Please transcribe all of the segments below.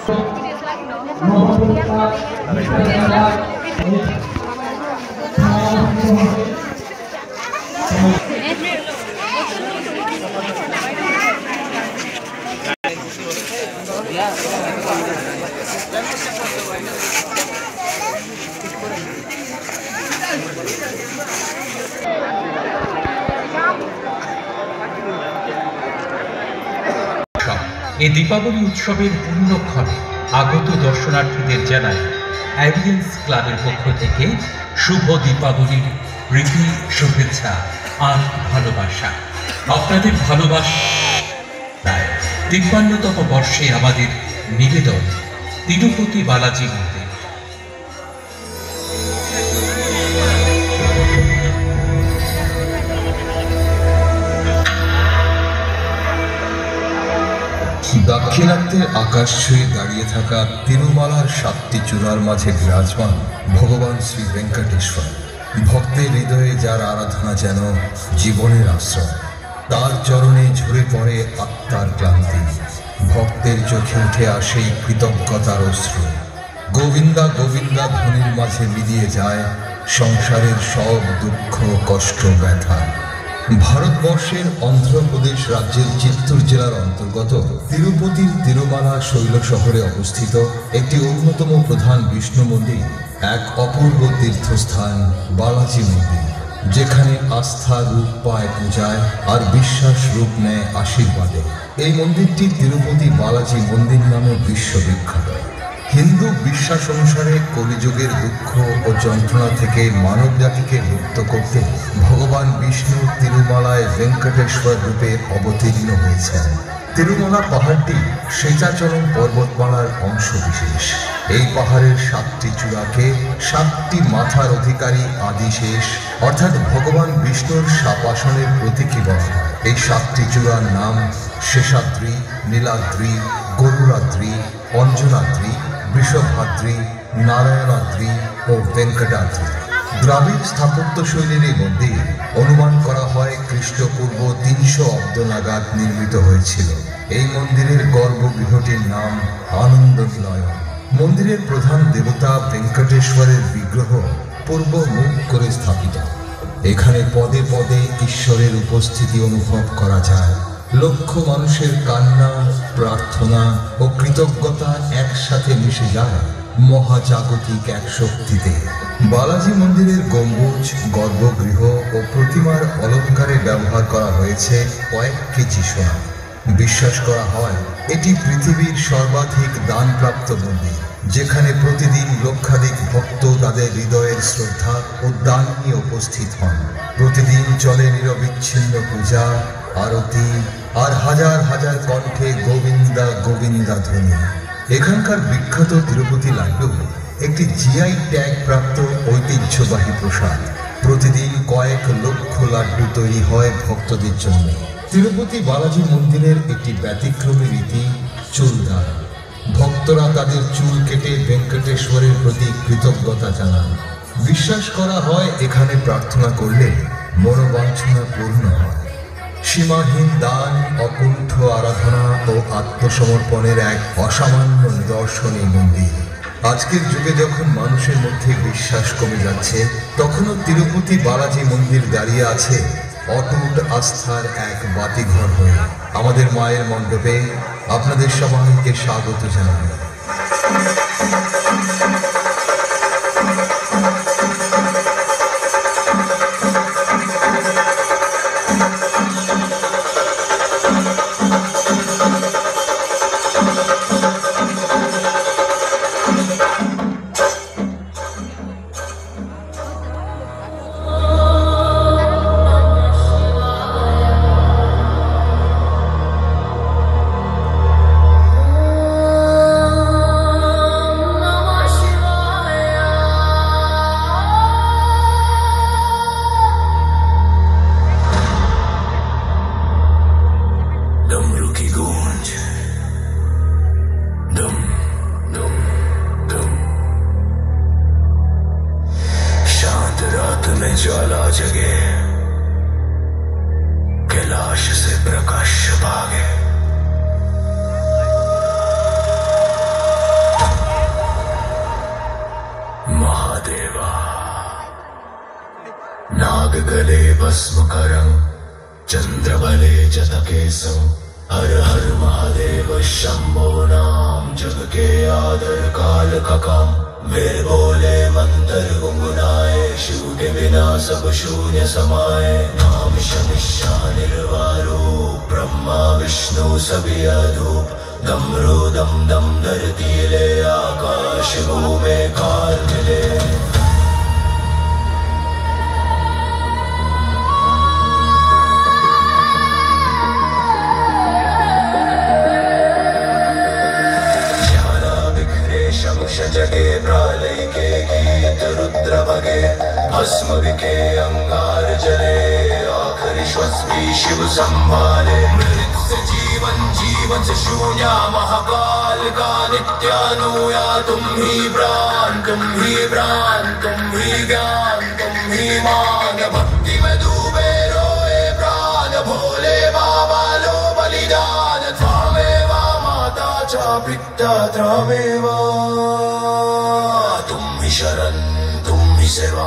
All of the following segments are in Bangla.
এই দীপাবলি উৎসবের পূর্ণক্ষণে আগত দর্শনার্থীদের জানায় অ্যাভিয়েন্স ক্লাবের পক্ষ থেকে শুভ দীপাবলির প্রীতি, শুভেচ্ছা আর ভালোবাসা। আপনাদের ভালোবাসা 53তম বর্ষে আমাদের নিবেদন তিরুপতি বালাজি মন্দির। দাক্ষিণাত্যের আকাশ ছুঁয়ে দাঁড়িয়ে থাকা তিরুমালার 7টি চূড়ার মাঝে বিরাজমান ভগবান শ্রী ভেঙ্কটেশ্বর। ভক্তের হৃদয়ে যার আরাধনা যেন জীবনের আশ্রয়। তার চরণে ঝরে পড়ে আত্মার ক্লান্তি। ভক্তের চোখে উঠে আসে কৃতজ্ঞতার অশ্রু। গোবিন্দা গোবিন্দা ধ্বনির মাঝে মিলিয়ে যায় সংসারের সব দুঃখ, কষ্ট, ব্যথা। ভারতবর্ষের অন্ধ্রপ্রদেশ রাজ্যের চিত্তুর জেলার অন্তর্গত তিরুপতির তিরুমালা শৈল শহরে অবস্থিত একটি অন্যতম প্রধান বিষ্ণু মন্দির, এক অপূর্ব তীর্থস্থান বালাজি মন্দির, যেখানে আস্থা রূপ পায় পূজায় আর বিশ্বাস রূপ নেয় আশীর্বাদে। এই মন্দিরটি তিরুপতি বালাজি মন্দির নামে বিশ্ববিখ্যাত। হিন্দু বিশ্বাস অনুসারে কলিযুগের দুঃখ ও যন্ত্রণা থেকে মানব জাতিকে মুক্ত করতে ভগবান বিষ্ণু তিরুমালায় ভেঙ্কটেশ্বর রূপে অবতীর্ণ হয়েছেন। তিরুমালা পাহাড়টি শেষাচলম পর্বতমালার অংশ বিশেষ। এই পাহাড়ের 7টি চূড়াকে 7টি মাথার অধিকারী আদিশেষ অর্থাৎ ভগবান বিষ্ণুর শাপাসনের প্রতীকী বলা হয়। এই 7টি চূড়ার নাম শেষাদ্রি, নীলাদ্রি, গরুড়াদ্রি, অঞ্জনাদ্রি, বৃষভাদ্রি, নারায়ণাদ্রি ও ভেঙ্কটাদ্রি। দ্রাবিড় স্থাপত্য শৈলীর এই মন্দির অনুমান করা হয় খ্রিস্টপূর্ব 300 অব্দ নাগাদ নির্মিত হয়েছিল। এই মন্দিরের গর্ভগৃহটির নাম আনন্দ নিলয়ন। মন্দিরের প্রধান দেবতা ভেঙ্কটেশ্বরের বিগ্রহ পূর্ব মুখ করে স্থাপিত। এখানে পদে পদে ঈশ্বরের উপস্থিতি অনুভব করা যায়। লক্ষ মানুষের কান্না, প্রার্থনা ও কৃতজ্ঞতা একসাথে মিশে যায় মহাজাগতিক এক শক্তিতে। বালাজি মন্দিরের গম্বুজ, গর্ভগৃহ ও প্রতিমার অলঙ্কারে ব্যবহার করা হয়েছে কয়েক কেজি সোনা। বিশ্বাস করা হয় এটি পৃথিবীর সর্বাধিক দানপ্রাপ্ত মন্দির, যেখানে প্রতিদিন লক্ষাধিক ভক্ত তাদের হৃদয়ের শ্রদ্ধা ও দান নিয়ে উপস্থিত হন। প্রতিদিন চলে নিরবিচ্ছিন্ন পূজা, আরতি আর হাজার হাজার কণ্ঠে গোবিন্দা গোবিন্দা ধ্বনি। এখানকার বিখ্যাত তিরুপতি লাড্ডু একটি জিআই ট্যাগ প্রাপ্ত ঐতিহ্যবাহী প্রসাদ। প্রতিদিন কয়েক লক্ষ লাড্ডু তৈরি হয় ভক্তদের জন্য। তিরুপতি বালাজি মন্দিরের একটি ব্যতিক্রমী রীতি চুলদান। ভক্তরা তাদের চুল কেটে ভেঙ্কটেশ্বরের প্রতি কৃতজ্ঞতা জানান। বিশ্বাস করা হয় এখানে প্রার্থনা করলে মনোবাঞ্ছনা পূর্ণ হয়। সীমাহীন দান, অকুণ্ঠ আরাধনা ও আত্মসমর্পণের এক অসামান্য নিদর্শন এই মন্দির। আজকের যুগে যখন মানুষের মধ্যে বিশ্বাস কমে যাচ্ছে, তখনও তিরুপতি বালাজি মন্দির দাঁড়িয়ে আছে অটুট আস্থার এক বাতিঘর হয়ে। আমাদের মায়ের মণ্ডপে আপনাদের সবাইকে স্বাগত জানাই। शंभो नाम जग के आदर काल का काम वेद बोले मंत्र गुनगुनाए शिव के बिना सब शून्य समाये नाम शमिष्ठा निर्वारो ब्रह्मा विष्णु सभी अधूप दमरो दम दम धरती ले आकाश भूमि काल मिले जगे प्रलय के गीत रुद्र भगे भस्म विके अंगार जले आखिरी श्वास भी शिव संभाले मृत से जीवन जीवन से शून्य महाकाल का नित्यानुया तुम ही प्राण तुम ही प्राण तुम ही ज्ञान तुम ही मान भक्ति में डूबे रोए प्राण भोले बाबा लो बलिदान त्वामेव माता च पिता त्वामेव तुम ही शरण तुम ही सेवा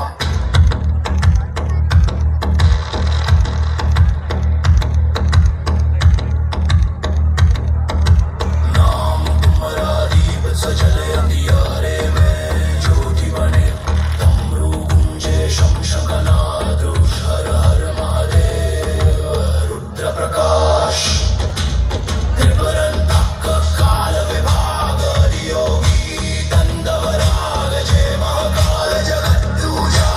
नाम तुम्हारा दीप सजले अंधियारे में ज्योति बने डमरू गूंजे शम शंखनाद हर हर महादेव रुद्र प्रकाश त्रिपुरन तक काल विभाग योगी दंडवराग जय महाकाल जगत पूजा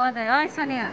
Ôi trời ơi, sao nè.